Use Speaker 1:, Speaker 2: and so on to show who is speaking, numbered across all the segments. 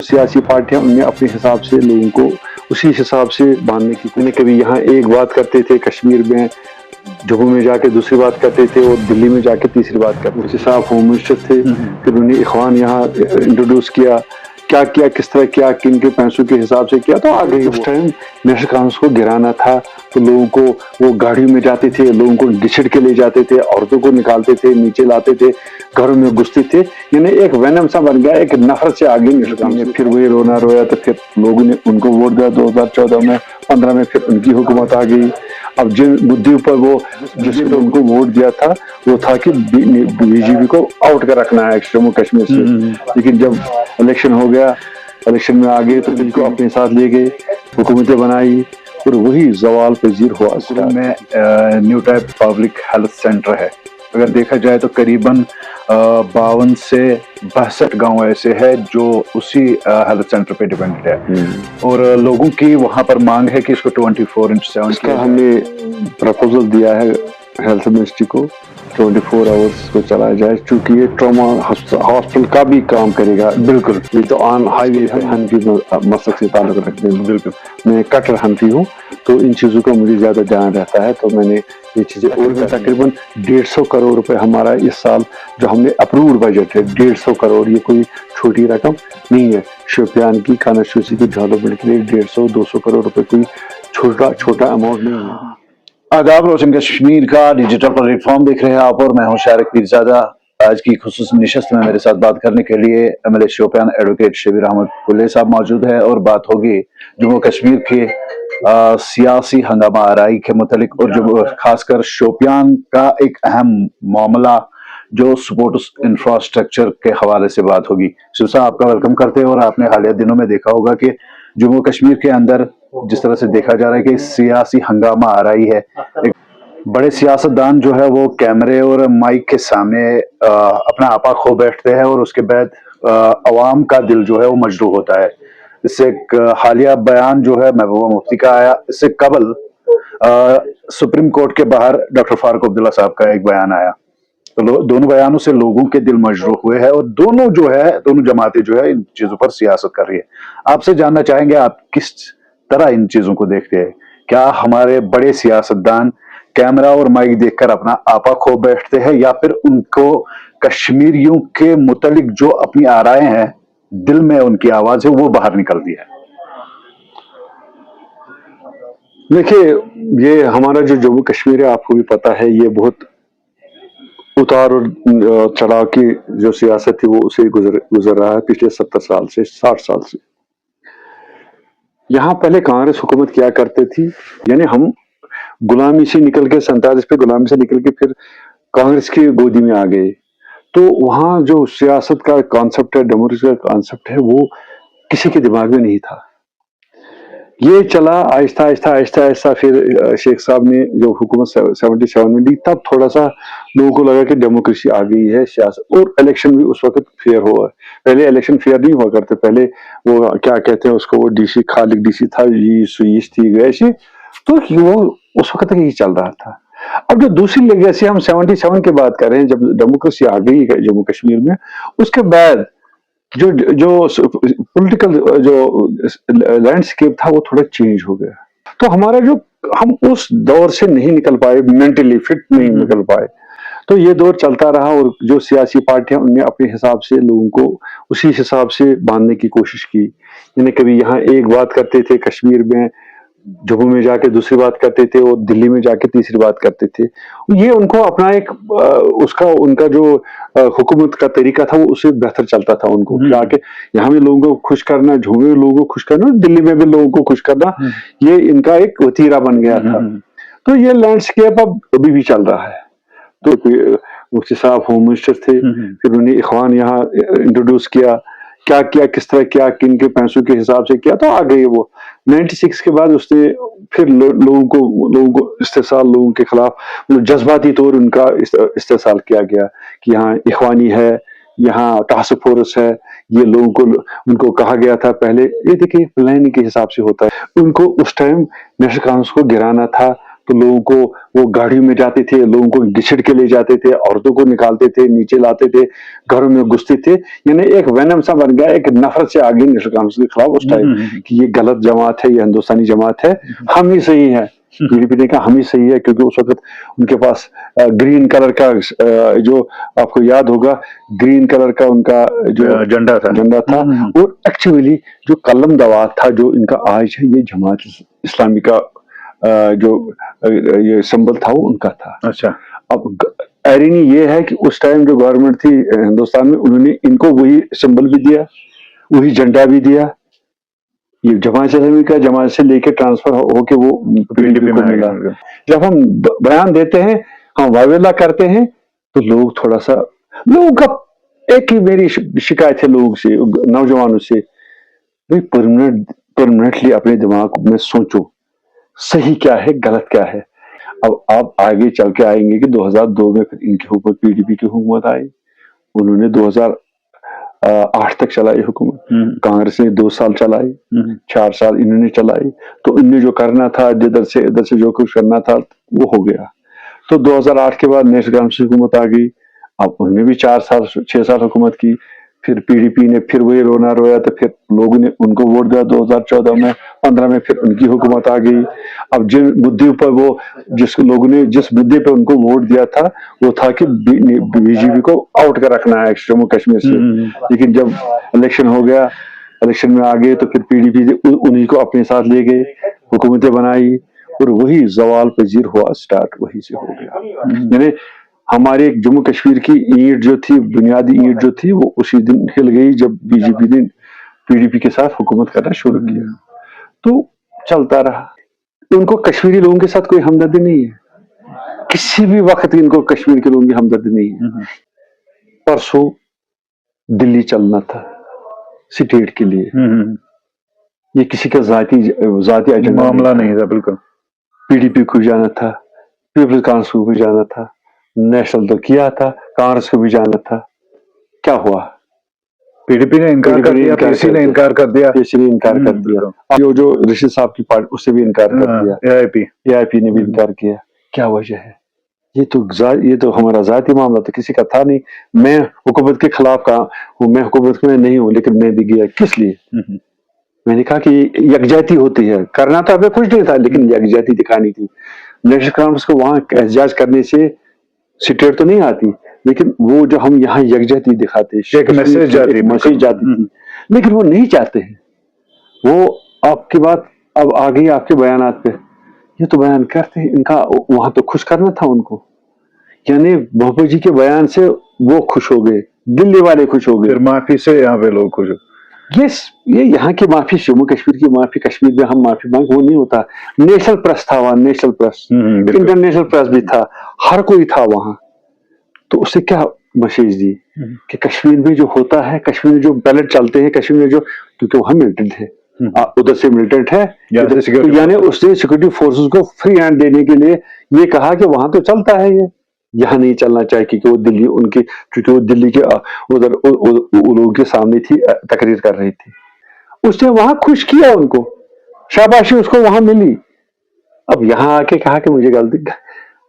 Speaker 1: सियासी पार्टियां उनने अपने हिसाब से लोगों को उसी हिसाब से बांधने की, उन्हें कभी यहाँ एक बात करते थे कश्मीर में, जम्मू में जाके दूसरी बात करते थे और दिल्ली में जाके तीसरी बात करते थे। उसके साथ होम मिनिस्टर थे, फिर उन्हें इखवान यहाँ इंट्रोड्यूस किया, क्या किया, किस तरह किया, किन के पैसों के हिसाब से किया। तो आगे उस टाइम नेशनल कांग्रेस को गिराना था, तो लोगों को वो गाड़ियों में जाते थे, लोगों को घिसट के ले जाते थे, औरतों को निकालते थे, नीचे लाते थे, घरों में घुसते थे। यानी एक वेनम सा बन गया, एक नफरत से आगे नेशनल कांग्रेस ने फिर वही रोना रोया। तो फिर लोगों ने उनको वोट दिया 2014 में, 15 में फिर उनकी हुकूमत आ गई। अब जिन मुद्दे पर वो जिसने उनको वोट दिया था वो था कि बीजेपी को आउट कर रखना है जम्मू कश्मीर से। लेकिन जब इलेक्शन हो गया, इलेक्शन में आ गए तो इनको अपने साथ ले गए, हुकूमतें बनाई और वही जवाल पजीर हुआ।
Speaker 2: में new type public health centre है, अगर देखा जाए तो करीबन 52 से 62 गांव ऐसे हैं जो उसी हेल्थ सेंटर पे डिपेंडेंट है, और लोगों की वहां पर मांग है कि इसको 24/7
Speaker 1: इसका हमने प्रपोजल दिया है हेल्थ मिनिस्ट्री को, 24 आवर्स को चलाया जाए, चूंकि ये ट्रॉमा हॉस्पिटल का भी काम करेगा। बिल्कुल, ये तो ऑन हाईवे है, हनफी मसलक से ताल्लुक रखते हैं। बिल्कुल, मैं कट्टर हनफी हूँ, तो इन चीज़ों का मुझे ज़्यादा ध्यान रहता है, तो मैंने ये चीज़ें। और तकरीबन 150 करोड़ रुपए हमारा इस साल जो हमने अप्रूव्ड बजट है, 150 करोड़, ये कोई छोटी रकम नहीं है। शोपियान की कॉन्स्टिट्यूंसी की डेवलपमेंट के लिए 150-200 करोड़ रुपए कोई छोटा अमाउंट नहीं है।
Speaker 2: आदाब, रोशन कश्मीर का डिजिटल प्लेटफॉर्म देख रहे हैं आप, और मैं हूं शारिक पीरजादा। आज की खुसूसी निशस्त में मेरे साथ बात करने के लिए MLA शोपियान एडवोकेट शबीर अहमद कुल्ले साहब मौजूद है, और बात होगी जम्मू कश्मीर के सियासी हंगामा आराई के मुतालिक, और जो खासकर शोपियान का एक अहम मामला जो स्पोर्ट्स इंफ्रास्ट्रक्चर के हवाले से बात होगी। शिव साहब, आपका वेलकम करते हैं। और आपने हालिया दिनों में देखा होगा कि जम्मू कश्मीर के अंदर जिस तरह से देखा जा रहा है कि सियासी हंगामा आ रही है, एक बड़े सियासतदान जो है वो कैमरे और माइक के सामने अपना आपा खो बैठते हैं, और उसके बाद अवाम का दिल जो है वो मजरूह होता है। इससे एक हालिया बयान जो है महबूबा मुफ्ती का आया, इससे कबल सुप्रीम कोर्ट के बाहर डॉक्टर फारूक अब्दुल्ला साहब का एक बयान आया। तो दोनों बयानों से लोगों के दिल मजरूह हुए हैं, और दोनों जमातें जो है इन चीजों पर सियासत कर रही है। आपसे जानना चाहेंगे, आप किस तरह इन चीजों को देखते हैं? क्या हमारे बड़े सियासतदान कैमरा और माइक देखकर अपना आपा खो बैठते हैं, या फिर उनको कश्मीरियों के मुतालिक जो अपनी आराएं हैं, दिल में उनकी आवाज है, वो बाहर निकलती है?
Speaker 1: देखिए, ये हमारा जो जम्मू कश्मीर है, आपको भी पता है, ये बहुत उतार और चढ़ाव की जो सियासत थी वो उसे गुजर रहा है पिछले 70 साल से, 60 साल से। यहाँ पहले कांग्रेस हुकूमत किया करती थी, यानी हम गुलामी से निकल के 47 पे गुलामी से निकल के फिर कांग्रेस की गोदी में आ गए। तो वहाँ जो सियासत का कॉन्सेप्ट है, डेमोक्रेसी का कॉन्सेप्ट है, वो किसी के दिमाग में नहीं था। ये चला आहिस्ता आहिस्ता आहिस्ता आहिस्ता, फिर शेख साहब ने जो हुकूमत 77 में दी, तब थोड़ा सा लोगों को लगा कि डेमोक्रेसी आ गई है सियासत, और इलेक्शन भी उस वक्त फेयर हुआ। पहले इलेक्शन फेयर नहीं हुआ करते, पहले वो क्या कहते हैं उसको, वो डीसी खालिक डीसी था, ये सुईस थी वैसे, तो वो उस वक्त तक यही चल रहा था। अब जो दूसरी लेगेसी हम 77 की बात कर रहे हैं, जब डेमोक्रेसी आ गई जम्मू कश्मीर में, उसके बाद जो पॉलिटिकल जो लैंडस्केप था वो थोड़ा चेंज हो गया। तो हमारा जो हम उस दौर से नहीं निकल पाए, मेंटली फिट नहीं निकल पाए, तो ये दौर चलता रहा, और जो सियासी पार्टियां उनने अपने हिसाब से लोगों को उसी हिसाब से बांधने की कोशिश की। यानी कभी यहाँ एक बात करते थे कश्मीर में, जम्मू में जाके दूसरी बात करते थे, और दिल्ली में जाके तीसरी बात करते थे। ये उनको अपना एक उनका जो हुकूमत का तरीका था वो उससे बेहतर चलता था उनको, जाके यहाँ भी लोगों को खुश करना, जम्मू में लोगों को खुश करना, दिल्ली में भी लोगों को खुश करना, ये इनका एक वतीरा बन गया था। तो ये लैंडस्केप अब अभी भी चल रहा है। तो मुफ्ती साहब होम मिनिस्टर थे, फिर उन्हें इखवान यहाँ इंट्रोड्यूस किया, क्या किया, किस तरह किया, किन के पैसों के हिसाब से किया, तो आ गई वो 96 के बाद। उसने फिर लोगों को इस्तेसाल, लोगों के खिलाफ जज्बाती तौर उनका इस्तेसाल किया गया कि यहाँ इखवानी है, यहाँ टास्क फोर्स है, ये लोगों को उनको कहा गया था पहले। ये देखिए प्लानिंग के हिसाब से होता है, उनको उस टाइम नेशनल कांग्रेस को गिराना था, तो लोगों को वो गाड़ियों में जाते थे, लोगों को घिसट के ले जाते थे, औरतों को निकालते थे, नीचे लाते थे, घरों में घुसते थे। यानी एक वेनम सा बन गया, एक नफरत से आ गई नेशनल कॉन्फ्रेंस के खिलाफ उस टाइम कि ये गलत जमात है, ये हिंदुस्तानी जमात है, हम ही सही है। पीडीपी ने कहा हम ही सही है, क्योंकि उस वक्त उनके पास ग्रीन कलर का जो आपको याद होगा, ग्रीन कलर का उनका जो झंडा था, और एक्चुअली जो कलम दवात था जो इनका आज है, ये जमात इस्लामी का जो ये सिंबल था वो उनका था।
Speaker 2: अच्छा,
Speaker 1: अब आयरनी ये है कि उस टाइम जो गवर्नमेंट थी हिंदुस्तान में, उन्होंने इनको वही सिंबल भी दिया, वही झंडा भी दिया। ये जमात इस्लामी का जमात से लेके ट्रांसफर होके वो पीडीपी को मिला। जब हम बयान देते हैं, हम वावेला करते हैं, तो लोग थोड़ा सा, लोगों का एक ही मेरी शिकायत है लोगों से, नौजवानों से, भाई परमानेंटली अपने दिमाग में सोचो सही क्या है, गलत क्या है। अब आप आगे चल के आएंगे कि 2002 में फिर इनके ऊपर पीडीपी की हुकूमत आई, उन्होंने 2008 तक चलाई हुकूमत, कांग्रेस ने 2 साल चलाई, 4 साल इन्होंने चलाई, तो इनने जो करना था, जिधर से इधर से जो कुछ करना था वो हो गया। तो 2008 के बाद नेशनल कॉन्फ्रेंस हुकूमत आ गई, अब उन्होंने भी 4 साल 6 साल हुकूमत की, फिर पीडीपी ने फिर वही रोना रोया, तो फिर लोगों ने उनको वोट दिया 2014 में, 15 में फिर उनकी हुकूमत आ गई। अब जिन मुद्दे पर वो जिस लोगों ने जिस मुद्दे पर उनको वोट दिया था, वो था कि बीजेपी को आउट कर रखना है जम्मू कश्मीर से, लेकिन जब इलेक्शन हो गया, इलेक्शन में आ गए, तो फिर पीडीपी उन्हीं को अपने साथ ले गए, हुकूमतें बनाई, और वही जवाल पजीर हुआ स्टार्ट, वही से हो गया। यानी हमारे जम्मू कश्मीर की ईंट जो थी, बुनियादी ईंट जो थी, वो उसी दिन हिल गई जब बीजेपी ने पीडीपी के साथ हुकूमत करना शुरू किया। तो चलता रहा, उनको कश्मीरी लोगों के साथ कोई हमदर्दी नहीं है, किसी भी वक्त इनको कश्मीर के लोगों की हमदर्दी नहीं है। परसों दिल्ली चलना था स्टेट के लिए, ये किसी का जाती एजेंडा
Speaker 2: मामला नहीं था, बिल्कुल।
Speaker 1: पीडीपी को जाना था, पीपल्स कांग्रेस को भी जाना था, नेशनल तो किया था, कांग्रेस को भी जाना था। क्या हुआ?
Speaker 2: पीडीपी ने इनकार कर दिया, पीसी ने इनकार कर दिया,
Speaker 1: पीसी ने इनकार कर दिया, जो ऋषि साहब की पार्टी उससे भी इनकार कर दिया, एआईपी ने भी इनकार किया। क्या वजह है? ये तो हमारा जाती मामला तो किसी का था नहीं। मैं हुकूमत के खिलाफ कहा हूँ, मैं हुकूमत में नहीं हूँ, लेकिन मैं भी गया किस लिए? मैंने कहा कि यकजहती होती है, करना तो हमें कुछ नहीं था, लेकिन यकजहती दिखानी थी। नेशनल कॉन्फ्रेंस को वहां एहतजाज करने से स्टेट तो नहीं आती, लेकिन वो जो हम यहाँ यकजहती दिखाते,
Speaker 2: एक मैसेज
Speaker 1: जाती थी, लेकिन वो नहीं चाहते हैं। वो आपकी बात अब आ गई आपके बयानात पे, ये तो बयान करते हैं, इनका वहां तो खुश करना था उनको, यानी मोहब्बत जी के बयान से वो खुश हो गए, दिल्ली वाले खुश हो गए,
Speaker 2: फिर माफी से यहाँ पे लोग खुश हो।
Speaker 1: ये यहाँ की माफी, जम्मू कश्मीर की माफी, कश्मीर में हम माफी मांग, वो नहीं होता। नेशनल प्रेस था वहां, नेशनल प्रेस, इंटरनेशनल प्रेस भी था, हर कोई था वहां। तो उससे क्या मैसेज दी कि कश्मीर में जो होता है, कश्मीर में जो बैलेट चलते हैं, कश्मीर में जो, क्योंकि वहां मिलिटेंट है, उधर से मिलिटेंट है, तो यानी उसने सिक्योरिटी फोर्सेस को फ्री हैंड देने के लिए ये कहा कि वहां तो चलता है, ये यहाँ नहीं चलना चाहिए, क्योंकि वो दिल्ली उनके, क्योंकि वो दिल्ली के उधर लोगों के सामने थी, तकरीर कर रही थी। उसने वहां खुश किया उनको, शाबाशी उसको वहां मिली। अब यहाँ आके कहा कि मुझे गलती,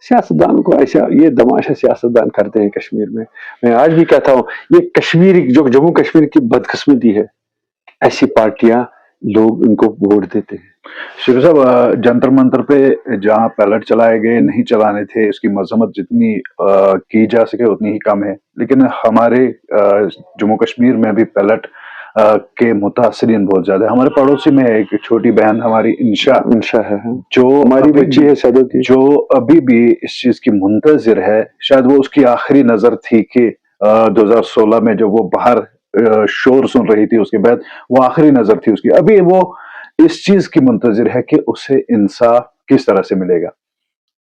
Speaker 1: सियासतदान को ऐसा ये तमाशा सियासतदान करते हैं कश्मीर में। मैं आज भी कहता हूँ, ये कश्मीर जो जम्मू कश्मीर की बदकिस्मती है, ऐसी पार्टियां लोग इनको वोट देते हैं।
Speaker 2: शिव साहब, जंतर मंतर पे जहाँ पैलेट चलाए गए, नहीं चलाने थे, इसकी मजम्मत जितनी की जा सके उतनी ही कम है, लेकिन हमारे जम्मू कश्मीर में भी पैलेट के मुतासरीन बहुत ज्यादा है। हमारे पड़ोसी में एक छोटी बहन हमारी इंशा है, जो
Speaker 1: हमारी बच्ची है सदर की,
Speaker 2: जो अभी भी इस चीज की मुंतजिर है। शायद वो उसकी आखिरी नजर थी कि 2016 में जब वो बाहर शोर सुन रही थी, उसके बाद वो आखिरी नजर थी उसकी। अभी वो इस चीज की मुंतजिर है कि उसे इंसाफ किस तरह से मिलेगा,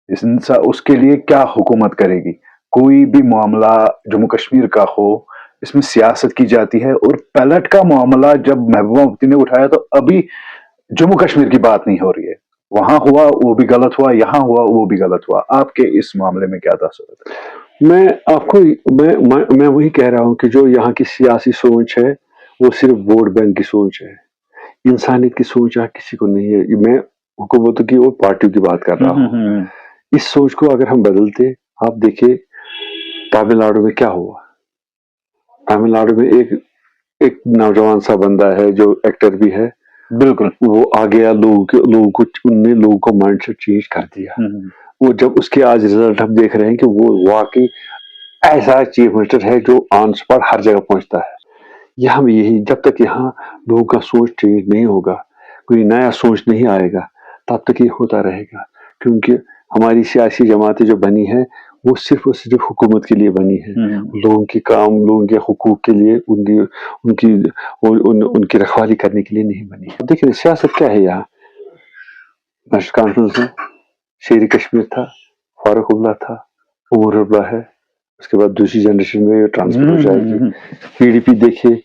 Speaker 2: इस इंसाफ उसके लिए क्या हुकूमत करेगी। कोई भी मामला जम्मू कश्मीर का हो, इसमें सियासत की जाती है, और पैलेट का मामला जब महबूबा मुफ्ती ने उठाया तो अभी जम्मू कश्मीर की बात नहीं हो रही है। वहां हुआ वो भी गलत हुआ, यहाँ हुआ वो भी गलत हुआ। आपके इस मामले में क्या तासुर है?
Speaker 1: मैं आपको मैं वही कह रहा हूं कि जो यहाँ की सियासी सोच है वो सिर्फ वोट बैंक की सोच है, इंसानियत की सोच यहाँ किसी को नहीं है। मैं हुकूमतों की और पार्टियों की बात कर रहा हूँ। इस सोच को अगर हम बदलते, आप देखिए तमिलनाडु में क्या हुआ। तमिलनाडु में एक नौजवान सा बंदा है जो एक्टर भी है,
Speaker 2: बिल्कुल
Speaker 1: वो आ गया, उनने लोगों को माइंडसेट चेंज कर दिया। वो जब उसके आज रिजल्ट हम देख रहे हैं कि वो वाकई ऐसा चीफ मिनिस्टर है जो ऑन स्पॉट हर जगह पहुंचता है। यहाँ भी यही, जब तक यहाँ लोगों का सोच चेंज नहीं होगा, कोई नया सोच नहीं आएगा, तब तक ये होता रहेगा। क्योंकि हमारी सियासी जमातें जो बनी है वो सिर्फ और सिर्फ हुकूमत के लिए बनी है, लोगों के काम, लोगों के हुकूक के लिए, उनकी रखवाली करने के लिए नहीं बनी है। देखिए सियासत क्या है यहाँ, नेशनल कॉन्फ्रेंस में शेर कश्मीर था, फारूक अब्दुल्ला था, उमर अब्दुल्ला है, उसके बाद दूसरी जनरेशन में ट्रांसफर हो जाएगी। पीडीपी देखिए,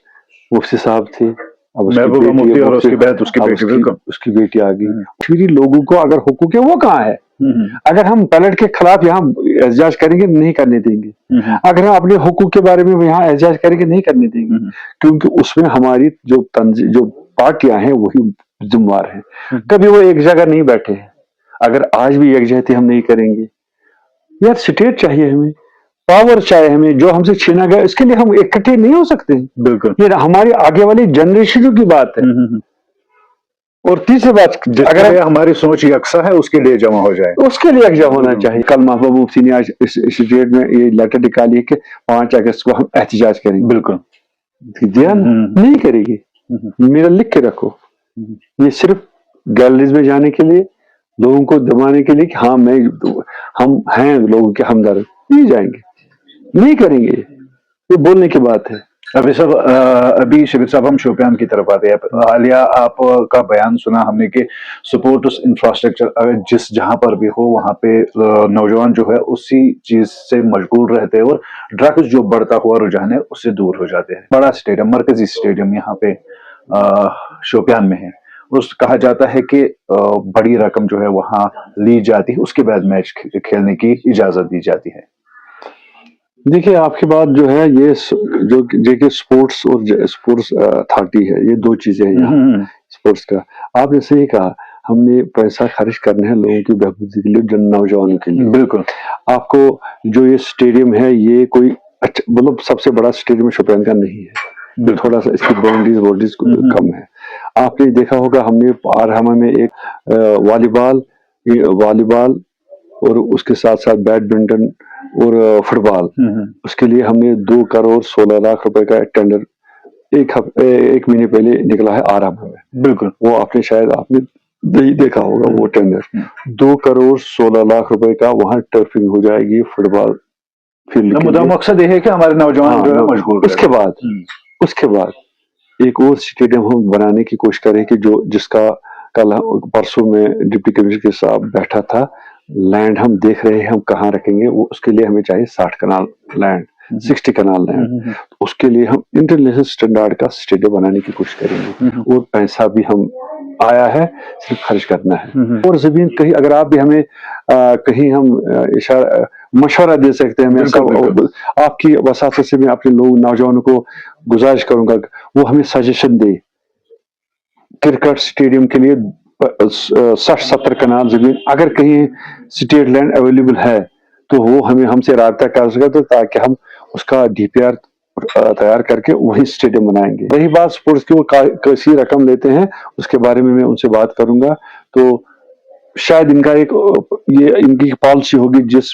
Speaker 1: मुफ्ती साहब थे, अब उसकी बेटी आ गई। फिर लोगों को अगर हुकूक है वो कहाँ है? अगर हम पैलेट के खिलाफ यहाँ एहतजाज करेंगे नहीं करने देंगे, अगर हम अपने हुकूक के बारे में यहाँ एहतजाज करेंगे नहीं करने देंगे, क्योंकि उसमें हमारी जो पार्टियां हैं वही जिम्मेवार हैं। कभी वो एक जगह नहीं बैठे हैं। अगर आज भी यकजहती हम नहीं करेंगे, यार स्टेट चाहिए हमें, पावर चाहिए हमें, जो हमसे छीना गया इसके लिए हम इकट्ठे नहीं हो सकते।
Speaker 2: बिल्कुल,
Speaker 1: ये हमारी आगे वाली जनरेशनों की बात है। और तीसरी बात,
Speaker 2: अगर हमारी सोच यकसा है उसके लिए जमा हो जाए,
Speaker 1: उसके लिए यकजा होना चाहिए। कल महबूब मुफ्ती ने आज इस स्टेट में ये लेटर निकाली है कि 5 अगस्त को हम एहतजाज करेंगे।
Speaker 2: बिल्कुल
Speaker 1: दिया नहीं करेगी, मेरा लिख के रखो। ये सिर्फ गैलरीज में जाने के लिए, लोगों को दबाने के लिए कि हाँ हम हैं लोगों के हमदर्द, नहीं जाएंगे, नहीं करेंगे। ये बोलने की बात है।
Speaker 2: अभी शबीर साहब हम शोपियान की तरफ आते हैं। हालिया आपका बयान सुना हमने कि सपोर्ट इंफ्रास्ट्रक्चर अगर जहां पर भी हो वहां पे नौजवान जो है उसी चीज से मशगूल रहते हैं और ड्रग्स जो बढ़ता हुआ रुझान है उससे दूर हो जाते हैं। बड़ा स्टेडियम, मरकजी स्टेडियम यहाँ पे शोपियान में है, उस कहा जाता है कि बड़ी रकम जो है वहां ली जाती है, उसके बाद मैच खेलने की इजाजत दी जाती है।
Speaker 1: देखिए आपकी बात जो है, ये जो स्पोर्ट्स और स्पोर्ट्स अथॉरिटी है, ये दो चीजें हैं यहाँ स्पोर्ट्स का। आपने सही कहा, हमने पैसा खर्च करना है लोगों की बहबूदी के लिए, जन नौजवानों के लिए।
Speaker 2: बिल्कुल,
Speaker 1: आपको जो ये स्टेडियम है, ये कोई अच्छा मतलब सबसे बड़ा स्टेडियम शोपियान का नहीं है, थोड़ा सा इसकी बाउंड्रीज कम है। आपने देखा होगा, हमने पारहमा में एक वॉलीबॉल और उसके साथ साथ बैडमिंटन और फुटबॉल, उसके लिए हमने 2 करोड़ 16 लाख रुपए का टेंडर एक महीने पहले निकला है आरंभ में।
Speaker 2: बिल्कुल,
Speaker 1: वो आपने नहीं देखा होगा वो टेंडर। 2 करोड़ 16 लाख रुपए का वहां टर्फिंग हो जाएगी फुटबॉल फील्ड के लिए।
Speaker 2: मकसद ये है कि हमारे नौजवान जो है मशगूल।
Speaker 1: उसके बाद एक और स्टेडियम हम बनाने की कोशिश करें कि जिसका कल परसों में डिप्टी कमिश्नर के साथ बैठा था, लैंड हम देख रहे हैं हम कहाँ रखेंगे। वो उसके लिए हमें चाहिए 60 कनाल लैंड, 60 कनाल लैंड। उसके लिए हम इंटरनेशनल स्टैंडर्ड का स्टेडियम बनाने की कोशिश करेंगे और पैसा भी हम आया है, सिर्फ खर्च करना है। और जमीन कहीं अगर आप भी हमें कहीं हम मशवरा दे सकते हैं, आपकी वसात से मैं अपने लोग नौजवानों को गुजारिश करूंगा वो हमें सजेशन दे। क्रिकेट स्टेडियम के लिए 60-70 कनाल जमीन अगर कहीं स्टेट लैंड अवेलेबल है तो वो हमसे राब्ता कर सके, तो ताकि हम उसका डीपीआर तैयार करके वही स्टेडियम बनाएंगे। रही बात स्पोर्ट्स की, वो कैसी रकम लेते हैं उसके बारे में मैं उनसे बात करूंगा। तो शायद इनका इनकी पॉलिसी होगी, जिस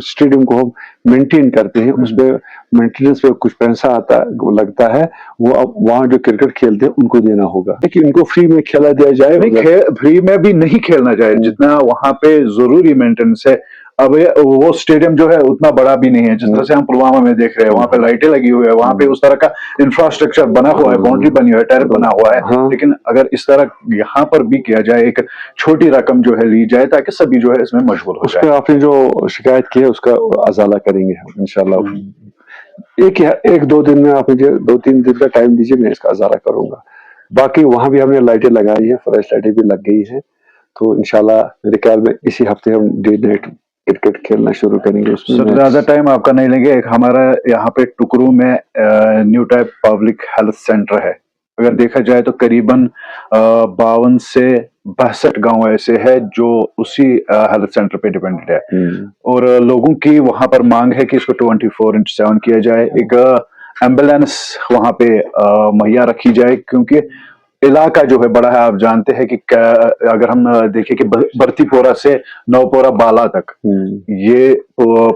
Speaker 1: स्टेडियम को हम मेंटेन करते हैं उस पे मेंटेनेंस पे कुछ पैसा लगता है, वो अब वहाँ जो क्रिकेट खेलते हैं उनको देना होगा। लेकिन इनको फ्री में खेला दिया जाए,
Speaker 2: फ्री में भी नहीं खेलना चाहिए, जितना वहाँ पे जरूरी मेंटेनेंस है। अब वो स्टेडियम जो है उतना बड़ा भी नहीं है, जिस तरह से हम पुलवामा में देख रहे हैं, वहाँ पे लाइटें लगी हुई है, वहाँ पे उस तरह का इंफ्रास्ट्रक्चर बना हुआ है, बाउंड्री बनी हुई है, टैरिफ बना हुआ है। लेकिन अगर इस तरह यहाँ पर भी किया जाए, एक छोटी रकम जो है ली जाए ताकि सभी जो है इसमें मशगूल हो जाए।
Speaker 1: आपने जो शिकायत की है उसका अजाला करेंगे हम इंशाल्लाह। एक दो दिन में आप मुझे 2-3 दिन का टाइम दीजिए, मैं इसका अजाला करूंगा। बाकी वहां भी हमने लाइटें लगाई है, फ्लैश लाइटें भी लग गई है, तो इंशाल्लाह मेरे ख्याल में इसी हफ्ते हम डे नाइट क्रिकेट खेलना शुरू करेंगे।
Speaker 2: उसमें ज्यादा टाइम आपका नहीं लेंगे। एक हमारा यहाँ पे टुकरू में new type public health centre है, اگر دیکھا جائے تو قریباً 52 سے 62 گاؤں ایسے ہے جو اسی ہیلتھ سینٹر پہ ڈیپینڈنٹ ہے، اور لوگوں کی وہاں پر مانگ ہے کہ اس کو 24/7 کیا جائے، ایک ایمبولینس وہاں پہ مہیا رکھی جائے، کیونکہ علاقہ جو ہے بڑا ہے. آپ جانتے ہیں کہ اگر ہم دیکھیں کہ برتی پورہ سے نوپورہ بالا تک یہ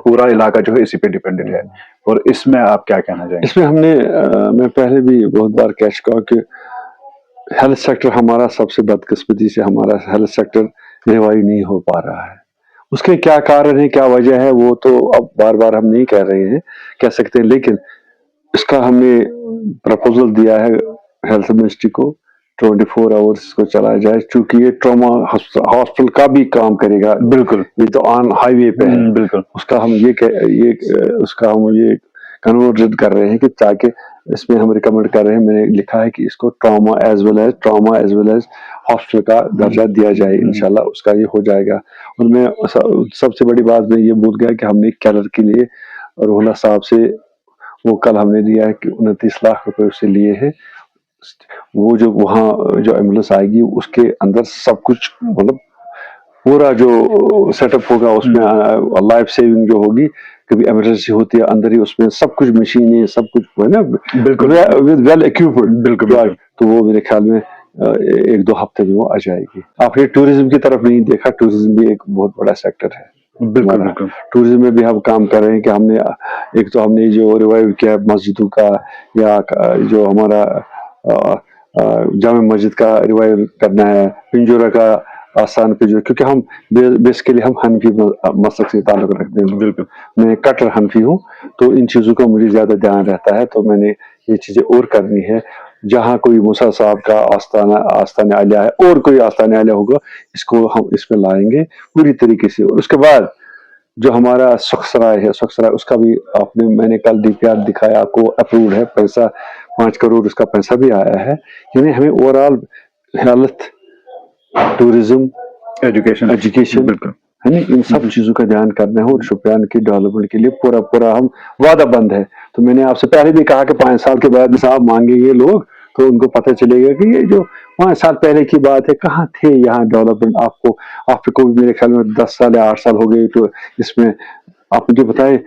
Speaker 2: پورا علاقہ جو ہے اسی پہ ڈیپینڈنٹ ہے. اور اس میں آپ کیا کہنا چاہیں گے؟
Speaker 1: اس میں میں پہلے بھی بہت بار کہہ چکا ہوں کہ ہیلتھ سیکٹر ہمارا سب سے بدقسمتی سے ہمارا ہیلتھ سیکٹر ریوائیو نہیں ہو پا رہا ہے. اس کے کیا کارن ہے، کیا وجہ ہے، وہ تو اب بار بار ہم نہیں کہہ رہے ہیں، کہہ سکتے ہیں، لیکن اس کا ہم نے پرپوزل دیا ہے ہیلتھ منسٹری کو 24 آورس کو چلایا جائے، چونکہ یہ ٹراما ہاسپٹل کا بھی کام کرے گا.
Speaker 2: بالکل،
Speaker 1: یہ تو آن ہائی وے پہ ہے.
Speaker 2: بالکل،
Speaker 1: اس کا ہم اس کا ہم یہ کنورٹ کر رہے ہیں کہ تاکہ اس میں ہم ریکمینڈ کر رہے ہیں، میں نے لکھا ہے کہ اس کو trauma as well as hospital کا درجہ دیا جائے. انشاءاللہ اس کا یہ ہو جائے گا. اور میں سب سے بڑی بات میں یہ بول گیا کہ ہم نے کیلر کے لیے روحلہ صاحب سے وہ کل ہم نے لیا ہے کہ 29 لاکھ روپے اس سے لیے ہیں. وہ جو وہاں جو ایمبولینس آئے گی اس کے اندر سب کچھ مطلب پورا جو سیٹ اپ ہوگا، اس میں لائف سیونگ جو ہوگی، کبھی ایمرجنسی ہوتی ہے اندر ہی اس میں سب کچھ مشینیں سب کچھ ہے نا،
Speaker 2: بالکل
Speaker 1: ویل اکوپڈ.
Speaker 2: بالکل،
Speaker 1: تو وہ میرے خیال میں 1-2 ہفتے میں وہ آ جائے گی. آپ نے ٹوریزم کی طرف نہیں دیکھا، ٹوریزم بھی ایک بہت بڑا سیکٹر ہے.
Speaker 2: بالکل،
Speaker 1: ٹوریزم میں بھی ہم کام کر رہے ہیں کہ ہم نے ایک تو ہم نے جو ریوائیو کیا مسجدوں کا، یا جو ہمارا جامع مسجد کا ریوائیو کرنا ہے، پنجورہ کا آسان پنجورہ، کیونکہ ہم بیسیکلی ہم حنفی مسلک سے تعلق رکھتے ہیں.
Speaker 2: بالکل،
Speaker 1: میں کٹر حنفی ہوں، تو ان چیزوں کا مجھے زیادہ دھیان رہتا ہے. تو میں نے یہ چیزیں اور کرنی ہے. جہاں کوئی موسیٰ صاحب کا آستانہ عالیہ ہے اور کوئی آستانہ عالیہ ہوگا، اس کو ہم اس میں لائیں گے پوری طریقے سے. اور اس کے بعد جو ہمارا سخسرائے ہے، سخسرائے اس کا بھی میں نے کل DPR دکھایا آپ کو، اپروڈ ہے. پیسہ 5 کروڑ اس کا پیسہ بھی آیا ہے. یعنی ہمیں over all health, tourism, education
Speaker 2: بالکل،
Speaker 1: ہے نا، ان سب چیزوں کا دھیان کرنا ہے. اور شوپیان کی ڈیولپمنٹ کے لیے پورا ہم وعدہ بند ہے. تو میں نے آپ سے پہلے بھی کہا کہ 5 سال کے بعد صاحب مانگیں گے لوگ تو ان کو پتہ چلے گا کہ یہ جو 5 سال پہلے کی بات ہے، کہاں تھے یہاں ڈیولپمنٹ. آپ کو میرے خیال میں 10 سال یا 8 سال ہو گئے. تو اس میں آپ مجھے بتائیں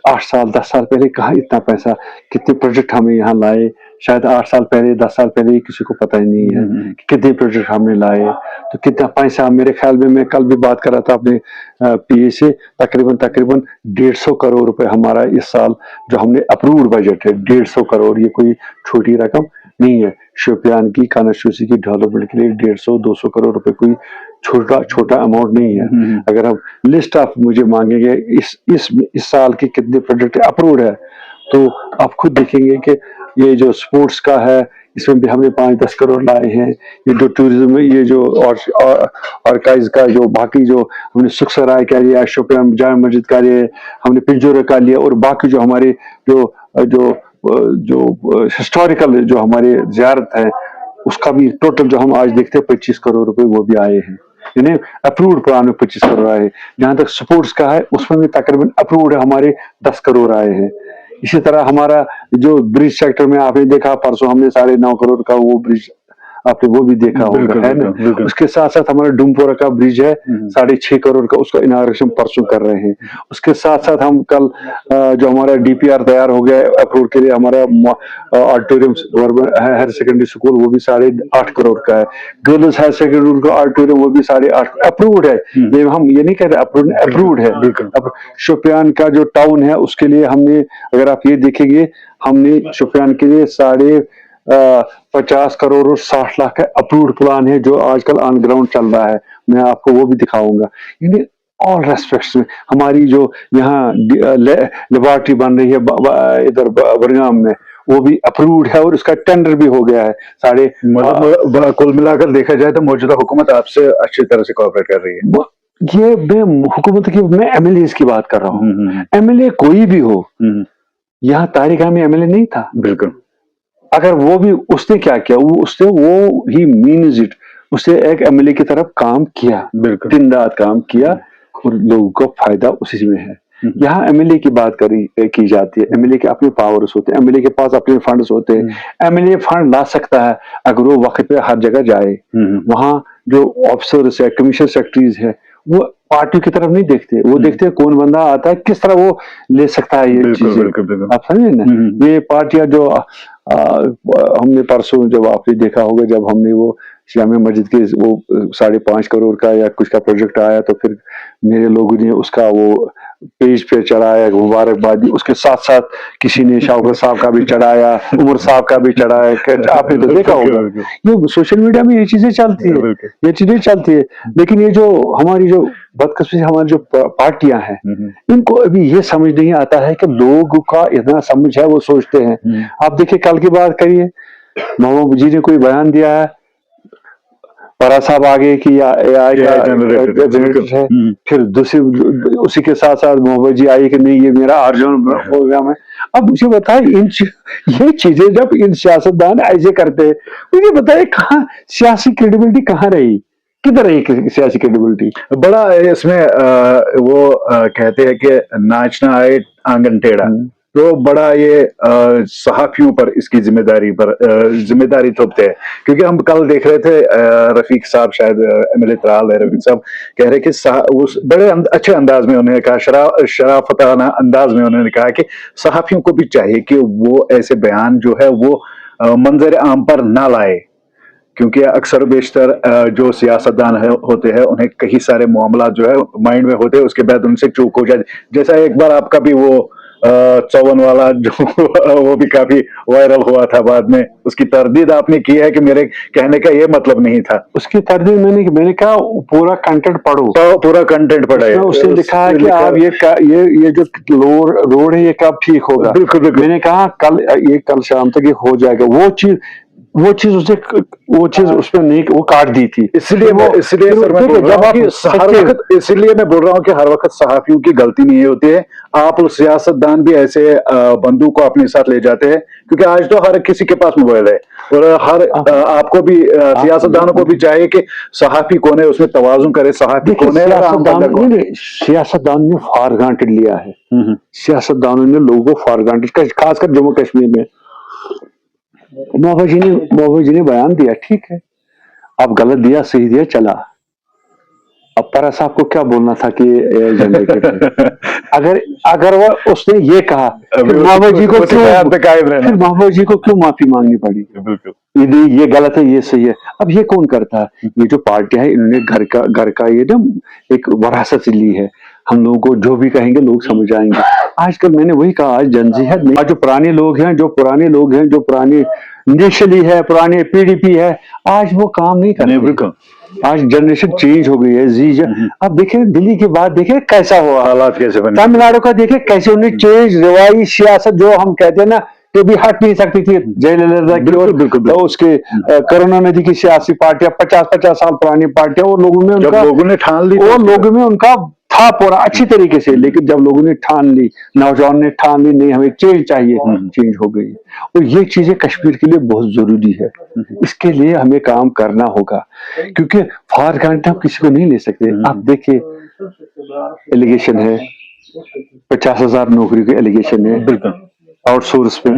Speaker 1: 8 سال 10 سال پہلے کہاں اتنا پیسہ، کتنے پروجیکٹ ہمیں یہاں لائے. شاید 8 سال پہلے 10 سال پہلے کسی کو پتہ ہی نہیں ہے کہ کتنے پروجیکٹ ہم نے لائے. تو کتنا پیسہ میرے خیال میں کل بھی بات کر رہا تھا اپنے PA سے، تقریباً 150 کروڑ روپے ہمارا اس سال جو ہم نے اپروڈ بجٹ ہے. 150 کروڑ یہ کوئی چھوٹی رقم نہیں ہے. شوپیان کی کانسٹیٹوئنسی کی ڈیولپمنٹ کے لیے 150-200 کروڑ روپے کوئی چھوٹا اماؤنٹ نہیں ہے. اگر ہم لسٹ آف مجھے مانگیں گے اس سال کے کتنے پروجیکٹ اپروڈ ہے، تو آپ خود دیکھیں گے کہ یہ جو سپورٹس کا ہے اس میں بھی ہم نے 5-10 کروڑ لائے ہیں. یہ جو ٹوریزم میں یہ جو آرکائز کا جو باقی جو ہم نے سکسرائے کا لیا، شوپیان جامع مسجد کا لیا، ہم نے پنجورہ کا لیا، اور باقی جو ہمارے جو ہسٹوریکل جو ہمارے زیارت ہے اس کا بھی ٹوٹل جو ہم آج دیکھتے ہیں 25 کروڑ روپے وہ بھی آئے ہیں. یعنی اپروڈ پلان میں 25 کروڑ آئے. جہاں تک سپورٹس کا ہے اس میں بھی تقریباً اپروڈ ہمارے 10 کروڑ آئے ہیں. اسی طرح ہمارا جو برج سیکٹر میں آپ نے دیکھا پرسوں ہم نے 9.5 کروڑ کا وہ برج آپ نے وہ بھی دیکھا ہوگا، ہے نا. اس کے ساتھ ساتھ ہمارا ڈومپورہ کا برج ہے 6.5 کروڑ کا، اس کا اناگریشن پرسوں کر رہے ہیں. اس کے ساتھ ساتھ ہم کل جو ہمارا DPR تیار ہو گیا اپروڈ کے لیے، ہمارا آڈیٹوریم ہائر سیکنڈری اسکول وہ بھی 8.5 کروڑ کا ہے. گرلز ہائر سیکنڈری کا آڈیٹوریم وہ بھی 8.5 اپروڈ ہے. ہم یہ نہیں کہتے اپروڈ ہے. شوپیان کا جو ٹاؤن ہے اس کے لیے ہم نے، اگر آپ یہ دیکھیں گے، ہم نے شوپیان کے لیے 50 کروڑ اور 60 لاکھ کا اپروڈ پلان ہے جو آج کل آن گراؤنڈ چل رہا ہے. میں آپ کو وہ بھی دکھاؤں گا. یعنی آل ریسپیکٹس میں ہماری جو یہاں لیبارٹری بن رہی ہے ادھر برگام میں وہ بھی اپروڈ ہے اور اس کا ٹینڈر بھی ہو گیا ہے.
Speaker 2: مطلب کل ملا کر دیکھا جائے تو موجودہ حکومت آپ سے اچھی طرح سے کوآپریٹ کر رہی ہے.
Speaker 1: یہ میں حکومت کی، میں MLAs کی بات کر رہا ہوں. MLA کوئی بھی ہو، یہاں طارق حامد MLA نہیں تھا.
Speaker 2: بالکل.
Speaker 1: اگر وہ بھی اس نے کیا کیا، وہ ہی مینز اٹ، اس نے ایک MLA کی طرف کام کیا، دن رات کام کیا اور لوگوں کو فائدہ اسی میں ہے. यहाँ एमएलए की बात की जाती है, एमएलए के अपने पावर्स होते हैं, एमएलए के पास अपने फंड्स होते हैं, एमएलए फंड ला सकता है अगर वो वक्त पे हर जगह जाए। वहाँ जो ऑफिसर्स है, कमीशन सेक्रेटरीज है, वो पार्टी की तरफ नहीं देखते, वो देखते हैं कौन बंदा आता है, किस तरह वो ले सकता है ये चीजें। आप समझे ना, ये पार्टियां जो हमने परसों जब आपने देखा होगा, जब हमने वो जामिया मस्जिद के वो 5.5 करोड़ का या कुछ का प्रोजेक्ट आया, तो फिर मेरे लोगों ने उसका वो पेज पे चढ़ाया, मुबारकबाद दी, उसके साथ साथ किसी ने शौकत साहब का भी चढ़ाया, उमर साहब का भी चढ़ाया, आपने तो देखा होगा। ये सोशल मीडिया में ये चीजें चलती है, ये चीजें चलती है। लेकिन ये जो हमारी जो बदकिस्मती हमारी जो पार्टियां हैं, इनको अभी ये समझ नहीं आता है कि लोगों का इतना समझ है, वो सोचते हैं। आप देखिए कल की बात करिए, मोहम्मद जी ने कोई बयान दिया है, परा साहब आगे की AI का जनरेटर है, फिर दूसरी उसी के साथ साथ मोहम्मद जी आए कि नहीं ये मेरा अर्जुन प्रोग्राम है। अब मुझे बताए ये चीजें जब इन सियासतदान ऐसे करते हैं, मुझे बताए कहाँ सियासी क्रेडिबिलिटी कहाँ रही, किधर रही सियासी क्रेडिबिलिटी?
Speaker 2: बड़ा इसमें वो कहते हैं कि नाचना आए आंगन टेढ़ा, तो बड़ा ये सहाफियों पर इसकी जिम्मेदारी थोपते हैं। क्योंकि हम कल देख रहे थे रफीक साहब, शायद एमएलए त्राल है रफीक साहब, कह रहे कि उस बड़े अच्छे अंदाज में उन्होंने कहा, शराफताना अंदाज में उन्होंने कहा कि सहाफियों को भी चाहिए कि वो ऐसे बयान जो है वो मंजर आम पर ना लाए, क्योंकि अक्सर बेशतर जो सियासतदान होते हैं उन्हें कई सारे मामला जो है माइंड में होते हैं, उसके बाद उनसे चूक हो जाए। जैसा एक बार आपका भी वो 54 वाला जो वो भी काफी वायरल हुआ था, बाद में उसकी तरदीद आपने की है कि मेरे कहने का ये मतलब नहीं था।
Speaker 1: उसकी तरदीद मैंने कहा पूरा कंटेंट पढ़ो,
Speaker 2: पूरा कंटेंट पढ़ा है,
Speaker 1: उसने लिखा है कि आप ये जो रोड है ये कब ठीक होगा।
Speaker 2: बिल्कुल।
Speaker 1: मैंने कहा कल शाम तक ये हो जाएगा। वो चीज उसमें नहीं, वो काट दी थी।
Speaker 2: इसलिए मैं बोल रहा हूँ कि हर वक्त सहाफियों की गलती नहीं होती है। आप सियासतदान भी ऐसे बंदूक को अपने साथ ले जाते हैं, क्योंकि आज तो हर किसी के पास मोबाइल है, और आपको भी सियासतदानों को भी चाहिए कि सहाफी कौन है उसमें तवाज़ुन करे, सहाफी कौन है।
Speaker 1: सियासतदान ने फॉर ग्रांटेड लिया है, सियासतदानों ने लोगों को फॉर ग्रांटेड, खासकर जम्मू कश्मीर में। मोहम्मद जी ने बयान दिया, ठीक है, आप गलत दिया सही दिया चला। अब परा साहब को क्या बोलना था कि जनरेटेड अगर वो उसने ये कहा, मोहम्मद जी को क्यों माफी मांगनी पड़ी? ये गलत है, ये सही है। अब ये कौन करता है? ये जो पार्टियां है, इन्होंने घर का ये ना एक विरासत ली है। हम लोगों को जो भी कहेंगे लोग समझ आएंगे। आजकल मैंने वही कहा, आज जनजीहत नहीं, जो पुराने लोग हैं, जो पुराने नेशनली है, पुराने PDP है, आज वो काम नहीं करते। आज जनरेशन चेंज हो गई है। अब देखे दिल्ली की बात देखे कैसा हुआ,
Speaker 2: हालात कैसे बने,
Speaker 1: तमिलनाडु का देखे कैसे उन्हें चेंज, रवाई सियासत जो हम कहते हैं ना, तो भी हट नहीं सकती थी जयललिता की और तो उसके करुणानिधि की सियासी पार्टियां 50 साल पुरानी पार्टियां, और लोगों ने ठान ली, और लोगों में उनका था पूरा अच्छी तरीके से। लेकिन जब लोगों ने ठान ली, नौजवान ने ठान ली, नहीं हमें चेंज चाहिए, चेंज हो गई। और ये चीजें कश्मीर के लिए बहुत जरूरी है, इसके लिए हमें काम करना होगा, क्योंकि फॉर ग्रांटेड हम किसी को नहीं ले सकते। आप देखिए एलिगेशन है, 50,000 नौकरी के एलिगेशन है आउटसोर्स पे,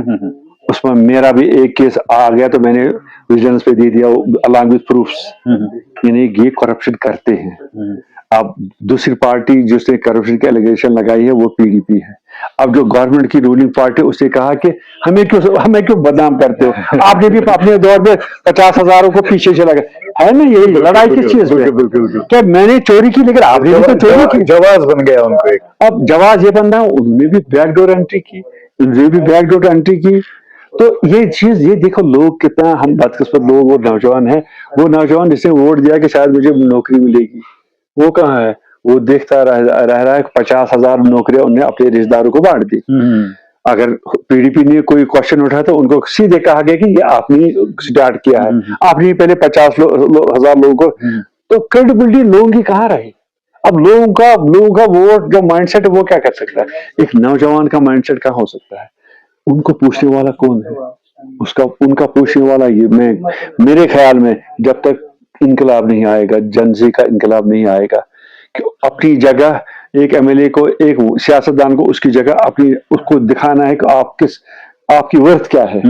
Speaker 1: उसमें मेरा भी एक केस आ गया तो मैंने विजिलेंस पे दे दिया अलॉन्ग विद प्रूफ्स। यानी ये करप्शन करते हैं। अब दूसरी पार्टी जिसने करप्शन की एलिगेशन लगाई है वो PDP है। अब जो गवर्नमेंट की रूलिंग पार्टी, उसने कहा कि हमें क्यों बदनाम करते हो? आपने भी अपने दौर में 50,000 को पीछे चला गया है ना, यही लड़ाई किस चीज में? क्या मैंने चोरी की, लेकिन आपने भी तो चोरी की,
Speaker 2: जवाब बन गया उनको एक।
Speaker 1: अब जवाब ये बनना, उन्होंने भी बैकडोर एंट्री की। तो ये चीज, ये देखो लोग कितना हम बदकिस्मत लोग, वो नौजवान है, वो नौजवान जिसने वोट दिया कि शायद मुझे नौकरी मिलेगी, वो कहाँ है? वो देखता रह रहा है 50,000 नौकरियां उन्हें अपने रिश्तेदारों को बांट दी। अगर PDP ने कोई क्वेश्चन उठा तो उनको सीधे कहा गया कि ये आपने स्टार्ट किया है, आपने पहले 50,000 लोगों को, तो क्रेडिबिलिटी लोगों की कहाँ रही? अब लोगों का वोट जो माइंडसेट है वो क्या कर सकता है? एक नौजवान का माइंडसेट कहाँ हो सकता है? उनको पूछने वाला कौन है? उनका पूछने वाला ये, मेरे ख्याल में जब तक इनकलाब नहीं आएगा, जनजी का इनकलाब नहीं आएगा, कि अपनी जगह ایک MLA کو, ایک سیاستدان کو اس کی جگہ اپنی اس کو دکھانا ہے کہ آپ کی ورتھ کیا ہے.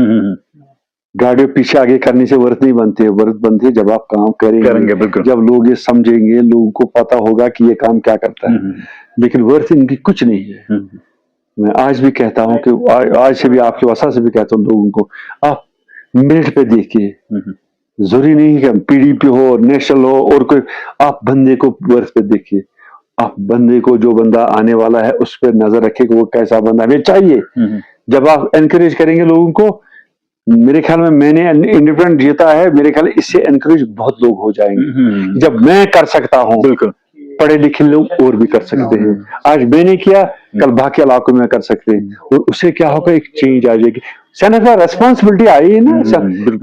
Speaker 1: گاڑیوں پیچھے آگے کرنے سے ورتھ نہیں بنتے, ورتھ بنتے ہیں جب آپ کام کریں گے,
Speaker 2: بالکل.
Speaker 1: جب لوگ یہ سمجھیں گے, لوگوں کو پتا ہوگا کہ یہ کام کیا کرتا ہے. لیکن ورتھ ان کی کچھ نہیں ہے. میں آج بھی کہتا ہوں کہ آج سے بھی آپ کے وسع سے بھی کہتا ہوں لوگوں کو, آپ میرٹ پہ دیکھیے, ضروری نہیں کہ PDP ہو, نیشنل ہو اور کوئی, آپ بندے کو ورتھ پہ دیکھیے. آپ بندے کو, جو بندہ آنے والا ہے اس پہ نظر رکھے کہ وہ کیسا بندہ ہمیں چاہیے. جب آپ انکریج کریں گے لوگوں کو, میرے خیال میں نے انڈیپینڈنٹ جیتا ہے, میرے خیال اس سے انکریج بہت لوگ ہو جائیں گے. جب میں کر سکتا ہوں,
Speaker 2: بالکل,
Speaker 1: پڑھے لکھے لوگ اور بھی کر سکتے ہیں. آج میں نے کیا, کل باقی علاقوں میں کر سکتے ہیں, اور اس سے کیا ہوگا, ایک چینج آ جائے گی. سینیٹر ریسپانسبلٹی آئی ہے نا.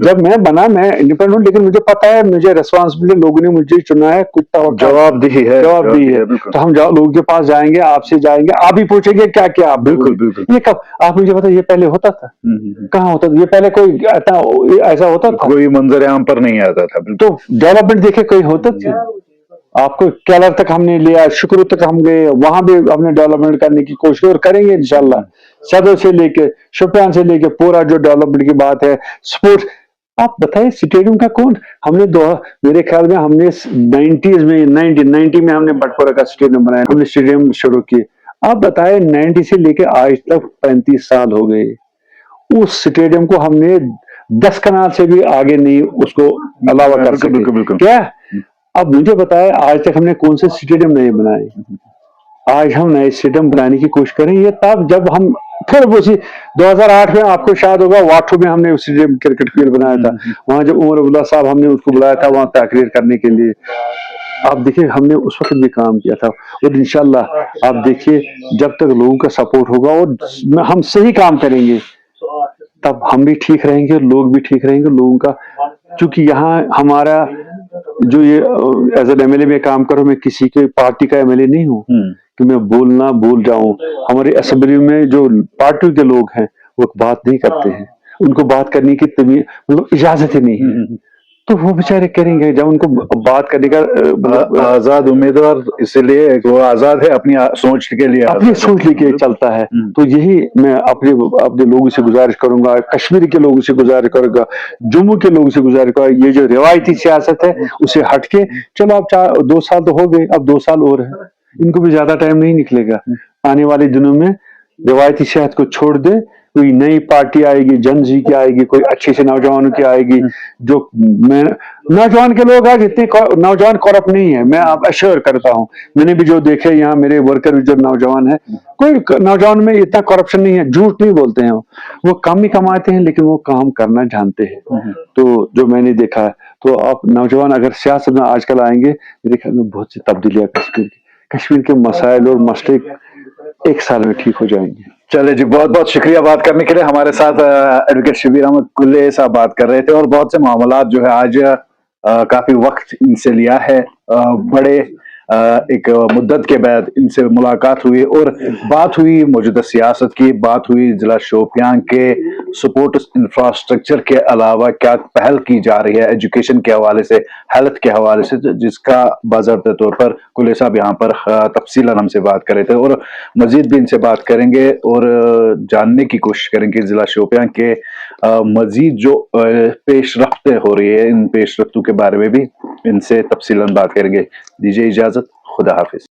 Speaker 1: جب میں بنا, میں انڈیپینڈنٹ, لیکن مجھے پتا ہے مجھے ریسپانسبلٹی, لوگوں نے مجھے چنا ہے, کچھ
Speaker 2: جواب دی ہے.
Speaker 1: تو ہم لوگوں کے پاس جائیں گے, آپ سے جائیں گے, آپ بھی پوچھیں گے کیا کیا آپ.
Speaker 2: بالکل.
Speaker 1: یہ کب, آپ مجھے بتائیں, یہ پہلے ہوتا تھا؟ کہاں ہوتا تھا یہ پہلے؟ کوئی ایسا ہوتا تھا؟
Speaker 2: کوئی منظر عام پر نہیں آتا تھا.
Speaker 1: تو ڈیولپمنٹ دیکھے کوئی ہوتا تھا؟ آپ کو کیلر تک ہم نے لیا, شکر تک ہم گئے, وہاں بھی ہم نے ڈیولپمنٹ کرنے کی کوشش اور کریں گے انشاءاللہ. صدر سے لے کے شوپیان سے لے کے پورا جو ڈیولپمنٹ کی بات ہے, سپورٹس. آپ بتائیں اسٹیڈیم کا کون, ہم نے میرے خیال میں ہم نے 90s میں 90 میں ہم نے بٹپورہ کا اسٹیڈیم بنایا, ہم نے اسٹیڈیم شروع کیے. آپ بتائیں 90 سے لے کے آج تک 35 سال ہو گئے, اس اسٹیڈیم کو ہم نے 10 کنال سے بھی آگے نہیں اس کو علاوہ کر سکتے کیا. اب مجھے بتائیں آج تک ہم نے کون سے اسٹیڈیم نہیں بنائے. آج ہم نئے اسٹیڈیم بنانے کی کوشش کریں گے, تب جب ہم پھر اسی 2008 میں, آپ کو شاید ہوگا, واٹھو میں ہم نے اسٹیڈیم کرکٹ فیلڈ بنایا تھا. وہاں جب عمر عبداللہ صاحب, ہم نے اس کو بلایا تھا وہاں تقریر کرنے کے لیے. آپ دیکھیں ہم نے اس وقت بھی کام کیا تھا, اور انشاءاللہ آپ دیکھیے جب تک لوگوں کا سپورٹ ہوگا اور ہم صحیح کام کریں گے, تب ہم بھی ٹھیک رہیں گے, لوگ بھی ٹھیک رہیں گے. لوگوں کا, چونکہ یہاں ہمارا جو یہ ایز این MLA میں کام کروں, میں کسی کے پارٹی کا MLA نہیں ہوں کہ میں بول جاؤں. ہماری اسمبلی میں جو پارٹی کے لوگ ہیں وہ بات نہیں کرتے ہیں, ان کو بات کرنے کی مطلب اجازت ہی نہیں ہے, تو وہ بیچارے کریں گے جب ان کو بات کرنے کا.
Speaker 2: آزاد امیدوار اس لیے وہ آزاد ہے, اپنی سوچ کے لیے,
Speaker 1: اپنی سوچ لے کے چلتا ہے. تو یہی میں اپنے لوگوں سے گزارش کروں گا, کشمیر کے لوگوں سے گزارش کروں گا, جموں کے لوگوں سے گزارش کروں گا, یہ جو روایتی سیاست ہے اسے ہٹ کے چلو, اب 2 سال تو ہو گئے, اب 2 سال اور ہے, ان کو بھی زیادہ ٹائم نہیں نکلے گا. آنے والے دنوں میں روایتی صحت کو چھوڑ دے, کوئی نئی پارٹی آئے گی, جن زی کی آئے گی, کوئی اچھے سے نوجوانوں کی آئے گی. جو نوجوان کے لوگ آج اتنے نوجوان کرپٹ نہیں ہے, میں آپ اشور کرتا ہوں. میں نے بھی جو دیکھے یہاں میرے ورکر جو نوجوان ہیں, کوئی نوجوان میں اتنا کرپشن نہیں ہے, جھوٹ نہیں بولتے ہیں, وہ کم ہی کماتے ہیں لیکن وہ کام کرنا جانتے ہیں. تو جو میں نے دیکھا ہے, تو آپ نوجوان اگر سیاست میں آج کل آئیں گے, میرے خیال میں بہت سی تبدیلیاں کشمیر کے مسائل اور مسئلے 1 سال میں ٹھیک ہو جائیں گے.
Speaker 2: چلے جی, بہت بہت شکریہ بات کرنے کے لیے. ہمارے ساتھ ایڈوکیٹ شبیر احمد کلے صاحب بات کر رہے تھے, اور بہت سے معاملات جو ہے آج کافی وقت ان سے لیا ہے, بڑے ایک مدت کے بعد ان سے ملاقات ہوئی اور بات ہوئی موجودہ سیاست کی, بات ہوئی ضلع شوپیان کے سپورٹس انفراسٹرکچر کے علاوہ کیا پہل کی جا رہی ہے ایجوکیشن کے حوالے سے, ہیلتھ کے حوالے سے, جس کا باضابطہ طور پر کلے صاحب یہاں پر تفصیلاً ہم سے بات کر رہے تھے, اور مزید بھی ان سے بات کریں گے اور جاننے کی کوشش کریں گے ضلع شوپیان کے مزید جو پیش رفتیں ہو رہی ہے, ان پیش رفتوں کے بارے میں بھی ان سے تفصیلاً بات کریں گے. دیجیے اجازت, خدا حافظ.